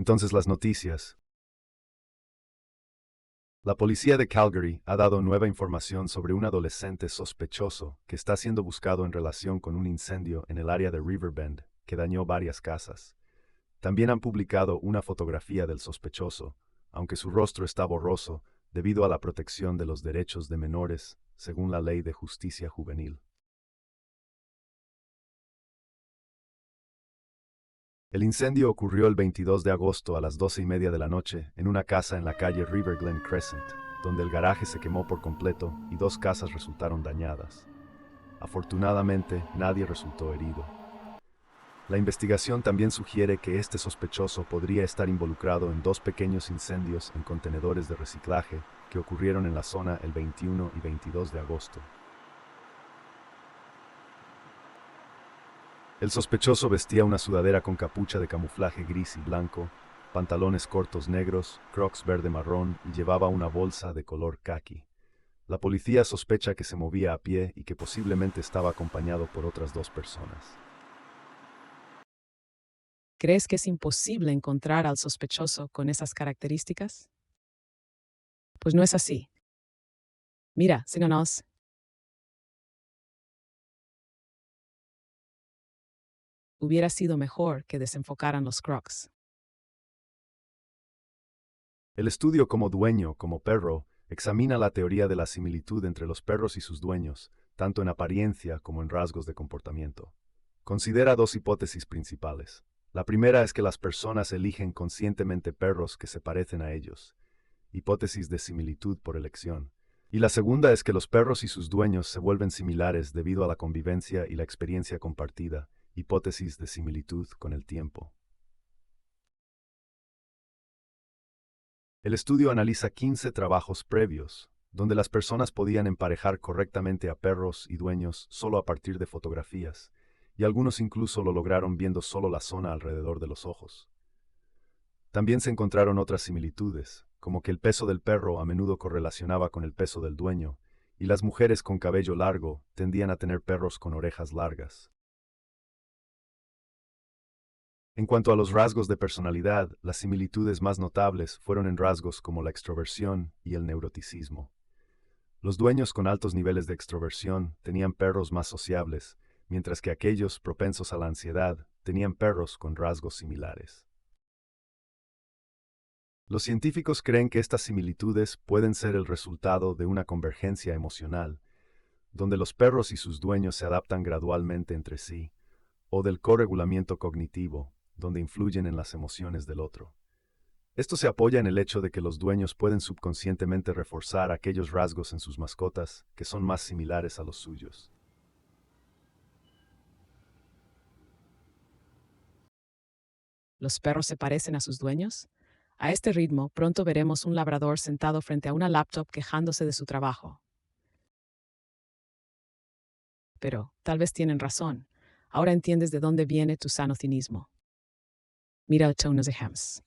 Entonces las noticias. La policía de Calgary ha dado nueva información sobre un adolescente sospechoso que está siendo buscado en relación con un incendio en el área de Riverbend que dañó varias casas. También han publicado una fotografía del sospechoso, aunque su rostro está borroso debido a la protección de los derechos de menores, según la Ley de Justicia Juvenil. El incendio ocurrió el 22 de agosto a las 12:30 de la noche en una casa en la calle River Glen Crescent, donde el garaje se quemó por completo y 2 casas resultaron dañadas. Afortunadamente, nadie resultó herido. La investigación también sugiere que este sospechoso podría estar involucrado en 2 pequeños incendios en contenedores de reciclaje que ocurrieron en la zona el 21 y 22 de agosto. El sospechoso vestía una sudadera con capucha de camuflaje gris y blanco, pantalones cortos negros, Crocs verde marrón y llevaba una bolsa de color caqui. La policía sospecha que se movía a pie y que posiblemente estaba acompañado por otras 2 personas. ¿Crees que es imposible encontrar al sospechoso con esas características? Pues no es así. Mira, síganos. Hubiera sido mejor que desenfocaran los Crocs. El estudio como dueño, como perro, examina la teoría de la similitud entre los perros y sus dueños, tanto en apariencia como en rasgos de comportamiento. Considera 2 hipótesis principales. La primera es que las personas eligen conscientemente perros que se parecen a ellos, hipótesis de similitud por elección. Y la segunda es que los perros y sus dueños se vuelven similares debido a la convivencia y la experiencia compartida, hipótesis de similitud con el tiempo. El estudio analiza 15 trabajos previos, donde las personas podían emparejar correctamente a perros y dueños solo a partir de fotografías, y algunos incluso lo lograron viendo solo la zona alrededor de los ojos. También se encontraron otras similitudes, como que el peso del perro a menudo correlacionaba con el peso del dueño, y las mujeres con cabello largo tendían a tener perros con orejas largas. En cuanto a los rasgos de personalidad, las similitudes más notables fueron en rasgos como la extroversión y el neuroticismo. Los dueños con altos niveles de extroversión tenían perros más sociables, mientras que aquellos propensos a la ansiedad tenían perros con rasgos similares. Los científicos creen que estas similitudes pueden ser el resultado de una convergencia emocional, donde los perros y sus dueños se adaptan gradualmente entre sí, o del corregulamiento cognitivo, donde influyen en las emociones del otro. Esto se apoya en el hecho de que los dueños pueden subconscientemente reforzar aquellos rasgos en sus mascotas que son más similares a los suyos. ¿Los perros se parecen a sus dueños? A este ritmo, pronto veremos un labrador sentado frente a una laptop quejándose de su trabajo. Pero, tal vez tienen razón. Ahora entiendes de dónde viene tu sano cinismo. Mira el tono de Hems.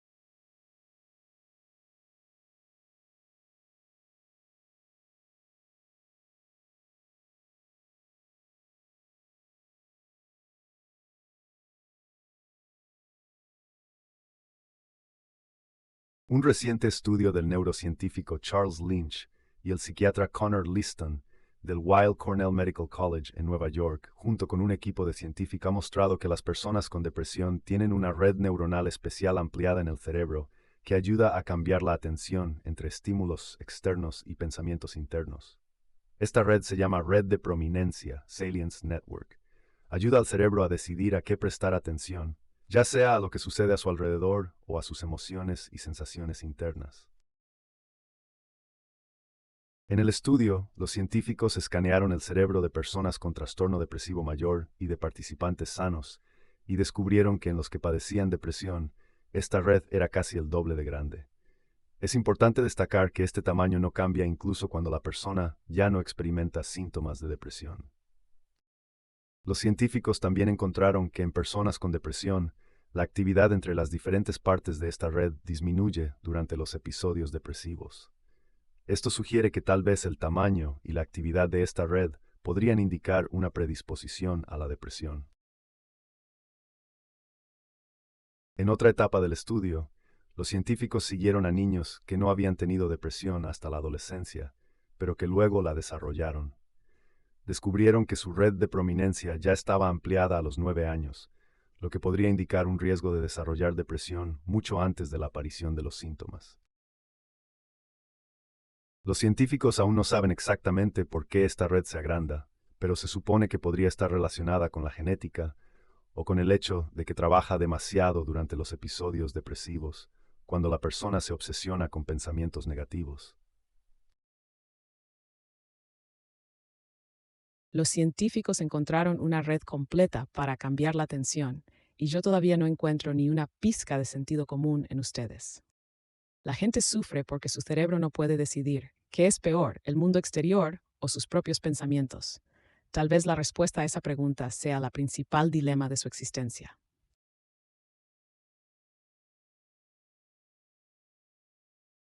Un reciente estudio del neurocientífico Charles Lynch y el psiquiatra Connor Liston del Weill Cornell Medical College en Nueva York, junto con un equipo de científicos, ha mostrado que las personas con depresión tienen una red neuronal especial ampliada en el cerebro que ayuda a cambiar la atención entre estímulos externos y pensamientos internos. Esta red se llama red de prominencia, Salience Network. Ayuda al cerebro a decidir a qué prestar atención, ya sea a lo que sucede a su alrededor o a sus emociones y sensaciones internas. En el estudio, los científicos escanearon el cerebro de personas con trastorno depresivo mayor y de participantes sanos, y descubrieron que en los que padecían depresión, esta red era casi el doble de grande. Es importante destacar que este tamaño no cambia incluso cuando la persona ya no experimenta síntomas de depresión. Los científicos también encontraron que en personas con depresión, la actividad entre las diferentes partes de esta red disminuye durante los episodios depresivos. Esto sugiere que tal vez el tamaño y la actividad de esta red podrían indicar una predisposición a la depresión. En otra etapa del estudio, Los científicos siguieron a niños que no habían tenido depresión hasta la adolescencia, pero que luego la desarrollaron. Descubrieron que su red de prominencia ya estaba ampliada a los 9 años, lo que podría indicar un riesgo de desarrollar depresión mucho antes de la aparición de los síntomas. Los científicos aún no saben exactamente por qué esta red se agranda, pero se supone que podría estar relacionada con la genética o con el hecho de que trabaja demasiado durante los episodios depresivos, cuando la persona se obsesiona con pensamientos negativos. Los científicos encontraron una red completa para cambiar la atención, y yo todavía no encuentro ni una pizca de sentido común en ustedes. La gente sufre porque su cerebro no puede decidir qué es peor, el mundo exterior o sus propios pensamientos. Tal vez la respuesta a esa pregunta sea la principal dilema de su existencia.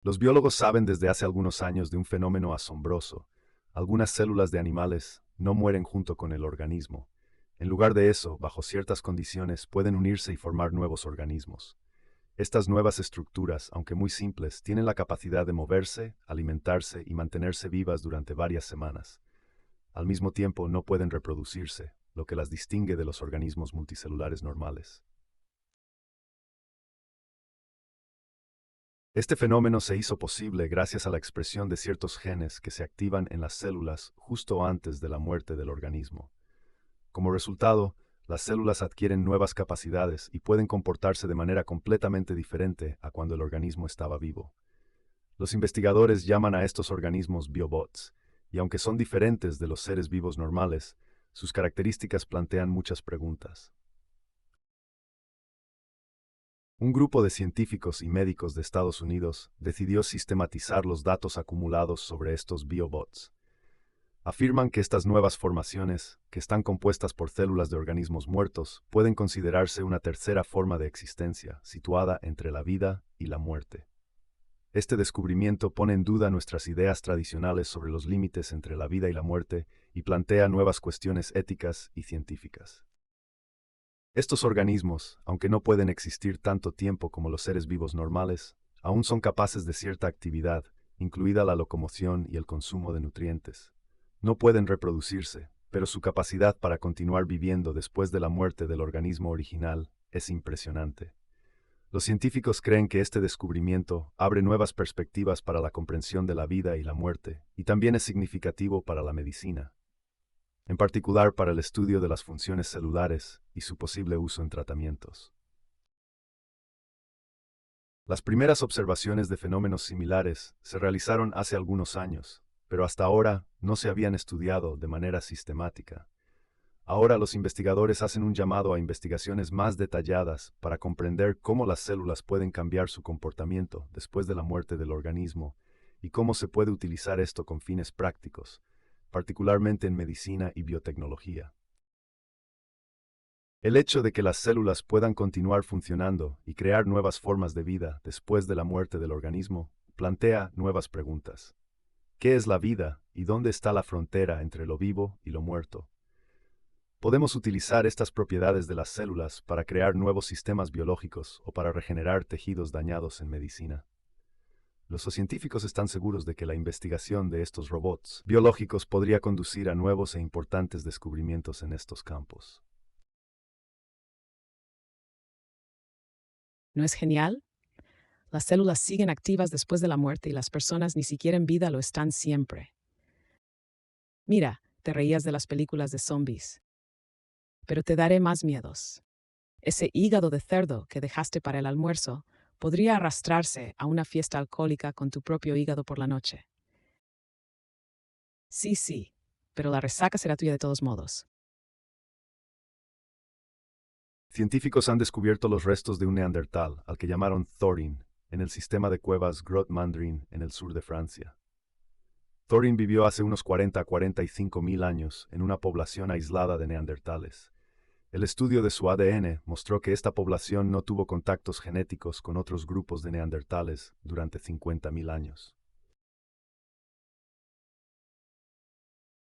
Los biólogos saben desde hace algunos años de un fenómeno asombroso. Algunas células de animales no mueren junto con el organismo. En lugar de eso, bajo ciertas condiciones, pueden unirse y formar nuevos organismos. Estas nuevas estructuras, aunque muy simples, tienen la capacidad de moverse, alimentarse y mantenerse vivas durante varias semanas. Al mismo tiempo, no pueden reproducirse, lo que las distingue de los organismos multicelulares normales. Este fenómeno se hizo posible gracias a la expresión de ciertos genes que se activan en las células justo antes de la muerte del organismo. Como resultado, las células adquieren nuevas capacidades y pueden comportarse de manera completamente diferente a cuando el organismo estaba vivo. Los investigadores llaman a estos organismos biobots, y aunque son diferentes de los seres vivos normales, sus características plantean muchas preguntas. Un grupo de científicos y médicos de Estados Unidos decidió sistematizar los datos acumulados sobre estos biobots. Afirman que estas nuevas formaciones, que están compuestas por células de organismos muertos, pueden considerarse una tercera forma de existencia, situada entre la vida y la muerte. Este descubrimiento pone en duda nuestras ideas tradicionales sobre los límites entre la vida y la muerte y plantea nuevas cuestiones éticas y científicas. Estos organismos, aunque no pueden existir tanto tiempo como los seres vivos normales, aún son capaces de cierta actividad, incluida la locomoción y el consumo de nutrientes. No pueden reproducirse, pero su capacidad para continuar viviendo después de la muerte del organismo original es impresionante. Los científicos creen que este descubrimiento abre nuevas perspectivas para la comprensión de la vida y la muerte, y también es significativo para la medicina, en particular para el estudio de las funciones celulares y su posible uso en tratamientos. Las primeras observaciones de fenómenos similares se realizaron hace algunos años, pero hasta ahora no se habían estudiado de manera sistemática. Ahora los investigadores hacen un llamado a investigaciones más detalladas para comprender cómo las células pueden cambiar su comportamiento después de la muerte del organismo y cómo se puede utilizar esto con fines prácticos, particularmente en medicina y biotecnología. El hecho de que las células puedan continuar funcionando y crear nuevas formas de vida después de la muerte del organismo plantea nuevas preguntas. ¿Qué es la vida y dónde está la frontera entre lo vivo y lo muerto? Podemos utilizar estas propiedades de las células para crear nuevos sistemas biológicos o para regenerar tejidos dañados en medicina. Los científicos están seguros de que la investigación de estos robots biológicos podría conducir a nuevos e importantes descubrimientos en estos campos. ¿No es genial? Las células siguen activas después de la muerte y las personas ni siquiera en vida lo están siempre. Mira, te reías de las películas de zombies. Pero te daré más miedos. Ese hígado de cerdo que dejaste para el almuerzo podría arrastrarse a una fiesta alcohólica con tu propio hígado por la noche. Sí, pero la resaca será tuya de todos modos. Científicos han descubierto los restos de un neandertal, al que llamaron Thorin, en el sistema de cuevas Grotte Mandrin en el sur de Francia. Thorin vivió hace unos 40 a 45 mil años en una población aislada de neandertales. El estudio de su ADN mostró que esta población no tuvo contactos genéticos con otros grupos de neandertales durante 50.000 años.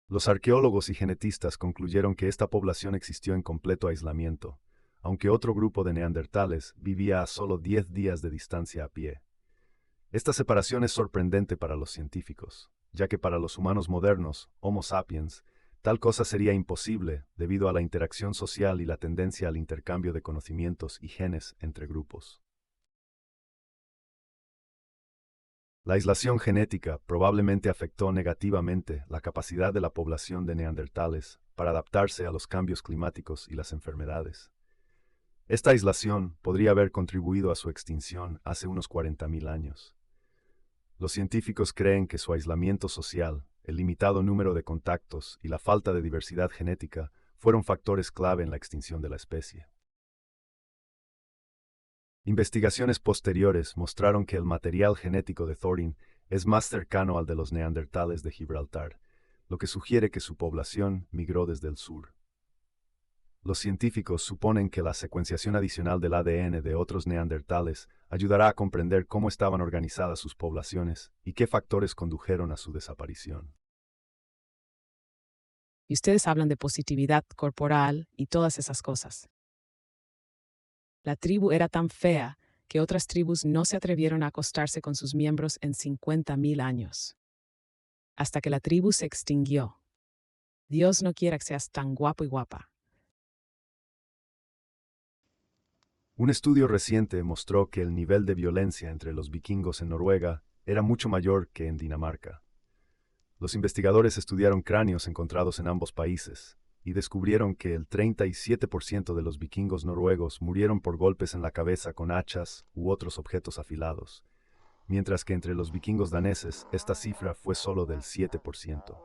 Los arqueólogos y genetistas concluyeron que esta población existió en completo aislamiento, aunque otro grupo de neandertales vivía a solo 10 días de distancia a pie. Esta separación es sorprendente para los científicos, ya que para los humanos modernos, Homo sapiens, tal cosa sería imposible debido a la interacción social y la tendencia al intercambio de conocimientos y genes entre grupos. La aislación genética probablemente afectó negativamente la capacidad de la población de neandertales para adaptarse a los cambios climáticos y las enfermedades. Esta aislación podría haber contribuido a su extinción hace unos 40.000 años. Los científicos creen que su aislamiento social, el limitado número de contactos y la falta de diversidad genética fueron factores clave en la extinción de la especie. Investigaciones posteriores mostraron que el material genético de Thorin es más cercano al de los neandertales de Gibraltar, lo que sugiere que su población migró desde el sur. Los científicos suponen que la secuenciación adicional del ADN de otros neandertales ayudará a comprender cómo estaban organizadas sus poblaciones y qué factores condujeron a su desaparición. Y ustedes hablan de positividad corporal y todas esas cosas. La tribu era tan fea que otras tribus no se atrevieron a acostarse con sus miembros en 50.000 años. Hasta que la tribu se extinguió. Dios no quiera que seas tan guapo y guapa. Un estudio reciente mostró que el nivel de violencia entre los vikingos en Noruega era mucho mayor que en Dinamarca. Los investigadores estudiaron cráneos encontrados en ambos países y descubrieron que el 37% de los vikingos noruegos murieron por golpes en la cabeza con hachas u otros objetos afilados, mientras que entre los vikingos daneses esta cifra fue solo del 7%.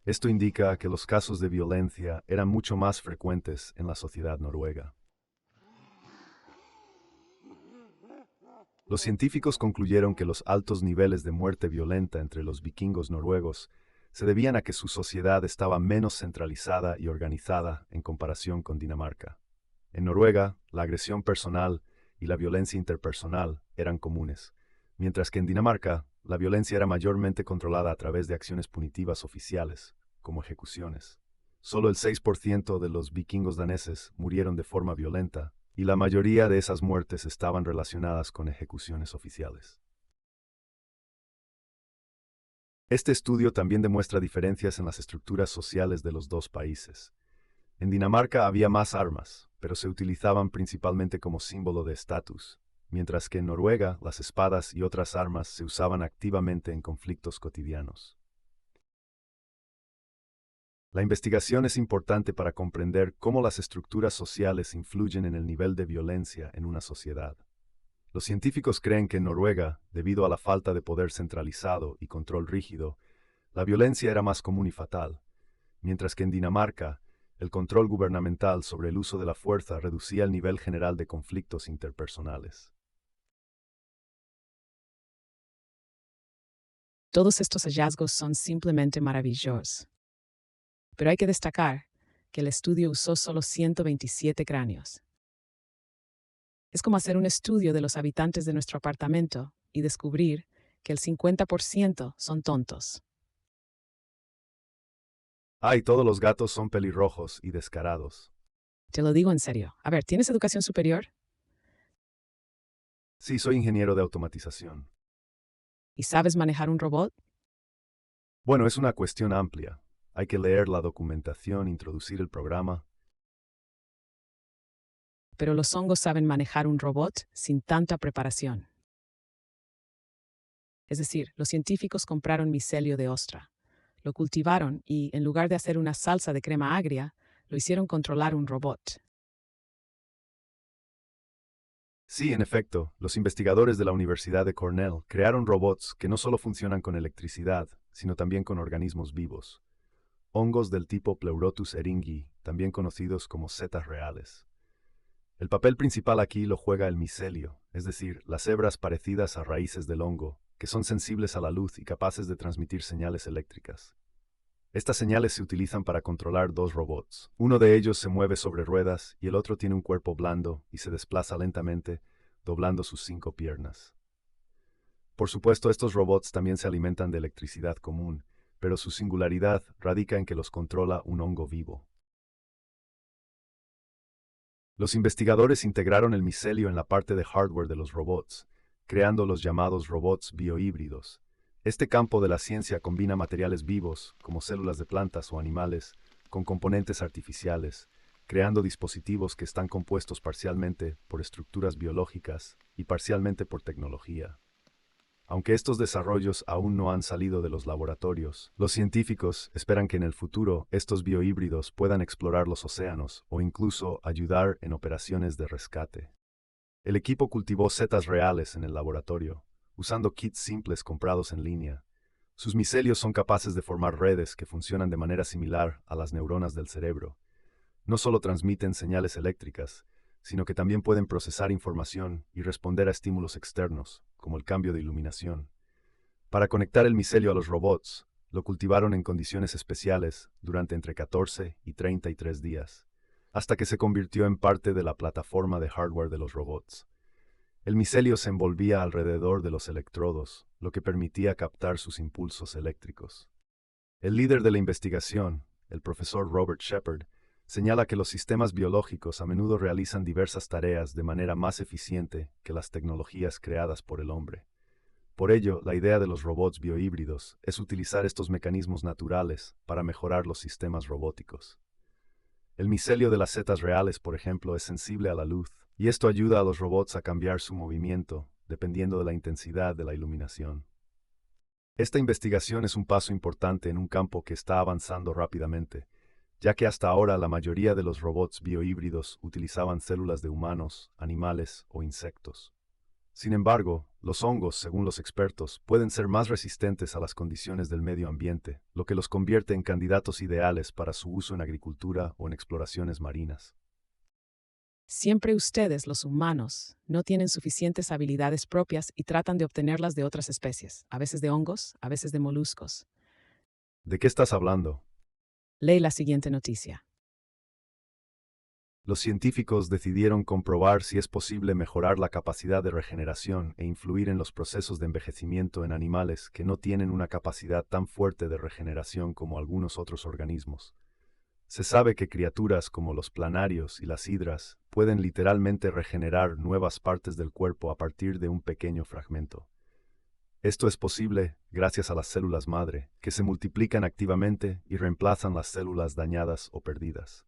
Esto indica que los casos de violencia eran mucho más frecuentes en la sociedad noruega. Los científicos concluyeron que los altos niveles de muerte violenta entre los vikingos noruegos se debían a que su sociedad estaba menos centralizada y organizada en comparación con Dinamarca. En Noruega, la agresión personal y la violencia interpersonal eran comunes, mientras que en Dinamarca, la violencia era mayormente controlada a través de acciones punitivas oficiales, como ejecuciones. Solo el 6% de los vikingos daneses murieron de forma violenta, y la mayoría de esas muertes estaban relacionadas con ejecuciones oficiales. Este estudio también demuestra diferencias en las estructuras sociales de los dos países. En Dinamarca había más armas, pero se utilizaban principalmente como símbolo de estatus, mientras que en Noruega las espadas y otras armas se usaban activamente en conflictos cotidianos. La investigación es importante para comprender cómo las estructuras sociales influyen en el nivel de violencia en una sociedad. Los científicos creen que en Noruega, debido a la falta de poder centralizado y control rígido, la violencia era más común y fatal, mientras que en Dinamarca, el control gubernamental sobre el uso de la fuerza reducía el nivel general de conflictos interpersonales. Todos estos hallazgos son simplemente maravillosos. Pero hay que destacar que el estudio usó solo 127 cráneos. Es como hacer un estudio de los habitantes de nuestro apartamento y descubrir que el 50% son tontos. Y todos los gatos son pelirrojos y descarados. Te lo digo en serio. A ver, ¿tienes educación superior? Sí, soy ingeniero de automatización. ¿Y sabes manejar un robot? Bueno, es una cuestión amplia. Hay que leer la documentación, introducir el programa. Pero los hongos saben manejar un robot sin tanta preparación. Es decir, los científicos compraron micelio de ostra, lo cultivaron y, en lugar de hacer una salsa de crema agria, lo hicieron controlar un robot. Sí, en efecto, los investigadores de la Universidad de Cornell crearon robots que no solo funcionan con electricidad, sino también con organismos vivos. Hongos del tipo Pleurotus eringii, también conocidos como setas reales. El papel principal aquí lo juega el micelio, es decir, las hebras parecidas a raíces del hongo, que son sensibles a la luz y capaces de transmitir señales eléctricas. Estas señales se utilizan para controlar dos robots. Uno de ellos se mueve sobre ruedas y el otro tiene un cuerpo blando y se desplaza lentamente, doblando sus 5 piernas. Por supuesto, estos robots también se alimentan de electricidad común, pero su singularidad radica en que los controla un hongo vivo. Los investigadores integraron el micelio en la parte de hardware de los robots, creando los llamados robots biohíbridos. Este campo de la ciencia combina materiales vivos, como células de plantas o animales, con componentes artificiales, creando dispositivos que están compuestos parcialmente por estructuras biológicas y parcialmente por tecnología. Aunque estos desarrollos aún no han salido de los laboratorios, los científicos esperan que en el futuro estos biohíbridos puedan explorar los océanos o incluso ayudar en operaciones de rescate. El equipo cultivó setas reales en el laboratorio, usando kits simples comprados en línea. Sus micelios son capaces de formar redes que funcionan de manera similar a las neuronas del cerebro. No solo transmiten señales eléctricas, sino que también pueden procesar información y responder a estímulos externos, como el cambio de iluminación. Para conectar el micelio a los robots, lo cultivaron en condiciones especiales durante entre 14 y 33 días, hasta que se convirtió en parte de la plataforma de hardware de los robots. El micelio se envolvía alrededor de los electrodos, lo que permitía captar sus impulsos eléctricos. El líder de la investigación, el profesor Robert Shepard, señala que los sistemas biológicos a menudo realizan diversas tareas de manera más eficiente que las tecnologías creadas por el hombre. Por ello, la idea de los robots biohíbridos es utilizar estos mecanismos naturales para mejorar los sistemas robóticos. El micelio de las setas reales, por ejemplo, es sensible a la luz, y esto ayuda a los robots a cambiar su movimiento dependiendo de la intensidad de la iluminación. Esta investigación es un paso importante en un campo que está avanzando rápidamente, ya que hasta ahora la mayoría de los robots biohíbridos utilizaban células de humanos, animales o insectos. Sin embargo, los hongos, según los expertos, pueden ser más resistentes a las condiciones del medio ambiente, lo que los convierte en candidatos ideales para su uso en agricultura o en exploraciones marinas. Siempre ustedes, los humanos, no tienen suficientes habilidades propias y tratan de obtenerlas de otras especies, a veces de hongos, a veces de moluscos. ¿De qué estás hablando? Lee la siguiente noticia. Los científicos decidieron comprobar si es posible mejorar la capacidad de regeneración e influir en los procesos de envejecimiento en animales que no tienen una capacidad tan fuerte de regeneración como algunos otros organismos. Se sabe que criaturas como los planarios y las hidras pueden literalmente regenerar nuevas partes del cuerpo a partir de un pequeño fragmento. Esto es posible gracias a las células madre, que se multiplican activamente y reemplazan las células dañadas o perdidas.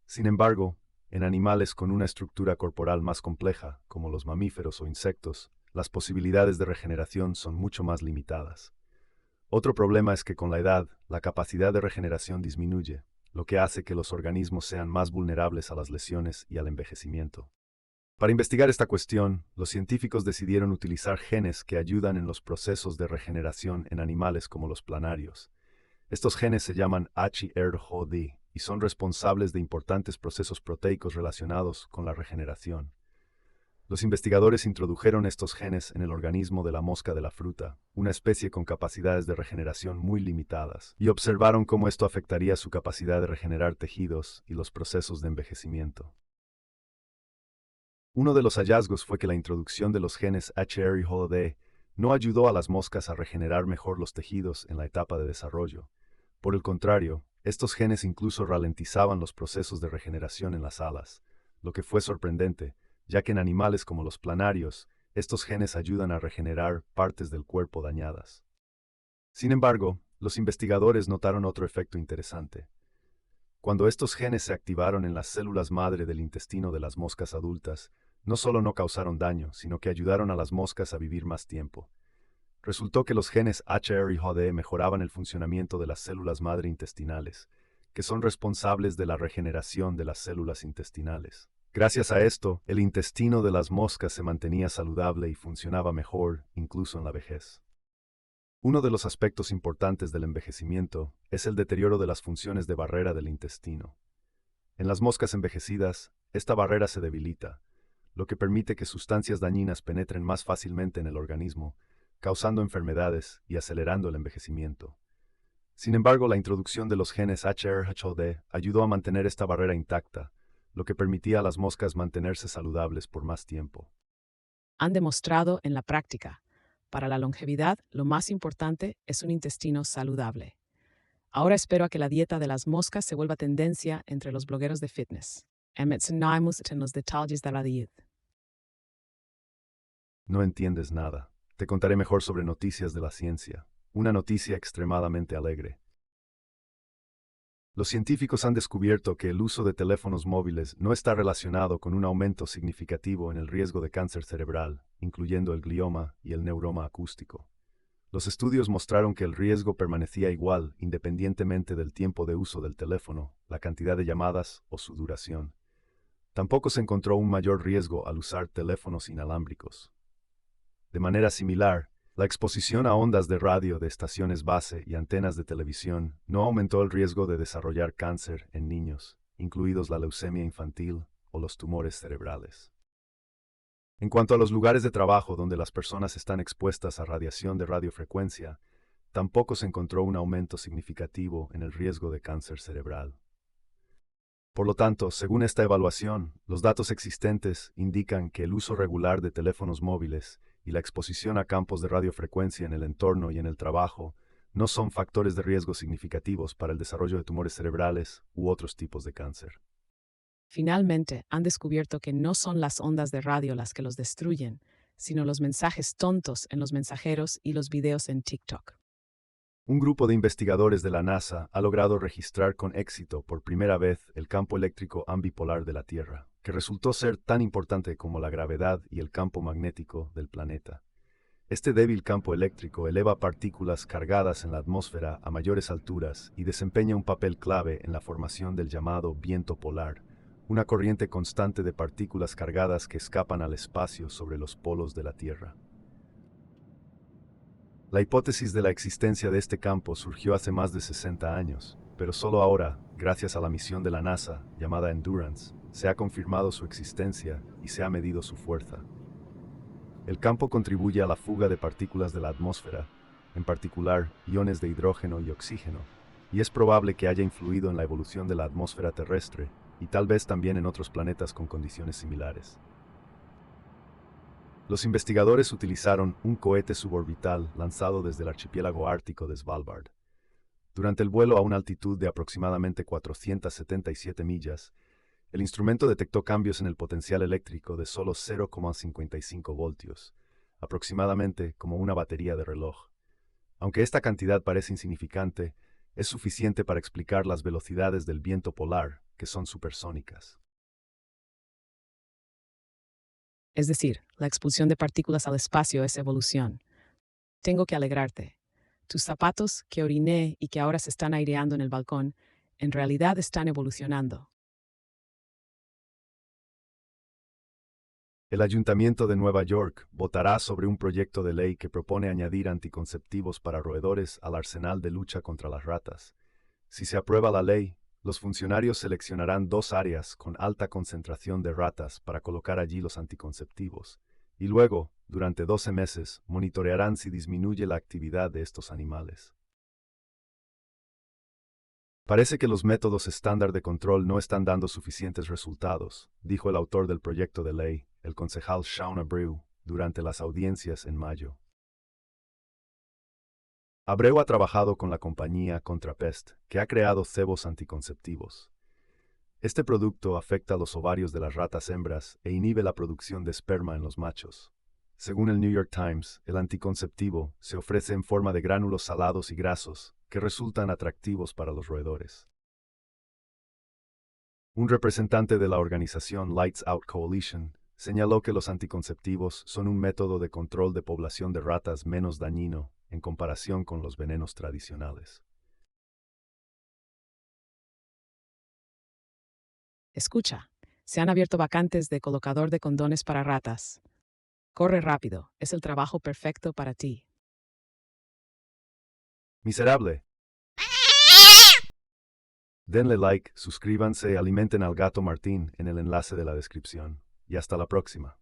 Sin embargo, en animales con una estructura corporal más compleja, como los mamíferos o insectos, las posibilidades de regeneración son mucho más limitadas. Otro problema es que con la edad, la capacidad de regeneración disminuye, lo que hace que los organismos sean más vulnerables a las lesiones y al envejecimiento. Para investigar esta cuestión, los científicos decidieron utilizar genes que ayudan en los procesos de regeneración en animales como los planarios. Estos genes se llaman HRHOD y son responsables de importantes procesos proteicos relacionados con la regeneración. Los investigadores introdujeron estos genes en el organismo de la mosca de la fruta, una especie con capacidades de regeneración muy limitadas, y observaron cómo esto afectaría su capacidad de regenerar tejidos y los procesos de envejecimiento. Uno de los hallazgos fue que la introducción de los genes HRHOD no ayudó a las moscas a regenerar mejor los tejidos en la etapa de desarrollo. Por el contrario, estos genes incluso ralentizaban los procesos de regeneración en las alas, lo que fue sorprendente, ya que en animales como los planarios, estos genes ayudan a regenerar partes del cuerpo dañadas. Sin embargo, los investigadores notaron otro efecto interesante. Cuando estos genes se activaron en las células madre del intestino de las moscas adultas, no solo no causaron daño, sino que ayudaron a las moscas a vivir más tiempo. Resultó que los genes HRHOD mejoraban el funcionamiento de las células madre intestinales, que son responsables de la regeneración de las células intestinales. Gracias a esto, el intestino de las moscas se mantenía saludable y funcionaba mejor, incluso en la vejez. Uno de los aspectos importantes del envejecimiento es el deterioro de las funciones de barrera del intestino. En las moscas envejecidas, esta barrera se debilita, lo que permite que sustancias dañinas penetren más fácilmente en el organismo, causando enfermedades y acelerando el envejecimiento. Sin embargo, la introducción de los genes HRHOD ayudó a mantener esta barrera intacta, lo que permitía a las moscas mantenerse saludables por más tiempo. Han demostrado en la práctica. Para la longevidad, lo más importante es un intestino saludable. Ahora espero a que la dieta de las moscas se vuelva tendencia entre los blogueros de fitness. en los detalles de la vida. No entiendes nada. Te contaré mejor sobre noticias de la ciencia. Una noticia extremadamente alegre. Los científicos han descubierto que el uso de teléfonos móviles no está relacionado con un aumento significativo en el riesgo de cáncer cerebral, incluyendo el glioma y el neuroma acústico. Los estudios mostraron que el riesgo permanecía igual independientemente del tiempo de uso del teléfono, la cantidad de llamadas o su duración. Tampoco se encontró un mayor riesgo al usar teléfonos inalámbricos. De manera similar, la exposición a ondas de radio de estaciones base y antenas de televisión no aumentó el riesgo de desarrollar cáncer en niños, incluidos la leucemia infantil o los tumores cerebrales. En cuanto a los lugares de trabajo donde las personas están expuestas a radiación de radiofrecuencia, tampoco se encontró un aumento significativo en el riesgo de cáncer cerebral. Por lo tanto, según esta evaluación, los datos existentes indican que el uso regular de teléfonos móviles y la exposición a campos de radiofrecuencia en el entorno y en el trabajo no son factores de riesgo significativos para el desarrollo de tumores cerebrales u otros tipos de cáncer. Finalmente, han descubierto que no son las ondas de radio las que los destruyen, sino los mensajes tontos en los mensajeros y los videos en TikTok. Un grupo de investigadores de la NASA ha logrado registrar con éxito por primera vez el campo eléctrico ambipolar de la Tierra, que resultó ser tan importante como la gravedad y el campo magnético del planeta. Este débil campo eléctrico eleva partículas cargadas en la atmósfera a mayores alturas y desempeña un papel clave en la formación del llamado viento polar, una corriente constante de partículas cargadas que escapan al espacio sobre los polos de la Tierra. La hipótesis de la existencia de este campo surgió hace más de 60 años, pero solo ahora, gracias a la misión de la NASA, llamada Endurance, se ha confirmado su existencia y se ha medido su fuerza. El campo contribuye a la fuga de partículas de la atmósfera, en particular iones de hidrógeno y oxígeno, y es probable que haya influido en la evolución de la atmósfera terrestre y tal vez también en otros planetas con condiciones similares. Los investigadores utilizaron un cohete suborbital lanzado desde el archipiélago ártico de Svalbard. Durante el vuelo a una altitud de aproximadamente 477 millas, el instrumento detectó cambios en el potencial eléctrico de solo 0,55 voltios, aproximadamente como una batería de reloj. Aunque esta cantidad parece insignificante, es suficiente para explicar las velocidades del viento polar, que son supersónicas. Es decir, la expulsión de partículas al espacio es evolución. Tengo que alegrarte. Tus zapatos, que oriné y que ahora se están aireando en el balcón, en realidad están evolucionando. El Ayuntamiento de Nueva York votará sobre un proyecto de ley que propone añadir anticonceptivos para roedores al arsenal de lucha contra las ratas. Si se aprueba la ley, los funcionarios seleccionarán 2 áreas con alta concentración de ratas para colocar allí los anticonceptivos, y luego, durante 12 meses, monitorearán si disminuye la actividad de estos animales. Parece que los métodos estándar de control no están dando suficientes resultados, dijo el autor del proyecto de ley, el concejal Shaun Abreu, durante las audiencias en mayo. Abreu ha trabajado con la compañía Contrapest, que ha creado cebos anticonceptivos. Este producto afecta a los ovarios de las ratas hembras e inhibe la producción de esperma en los machos. Según el New York Times, el anticonceptivo se ofrece en forma de gránulos salados y grasos, que resultan atractivos para los roedores. Un representante de la organización Lights Out Coalition señaló que los anticonceptivos son un método de control de población de ratas menos dañino en comparación con los venenos tradicionales. Escucha, se han abierto vacantes de colocador de condones para ratas. Corre rápido, es el trabajo perfecto para ti. ¡Miserable! Denle like, suscríbanse y alimenten al gato Martín en el enlace de la descripción. Y hasta la próxima.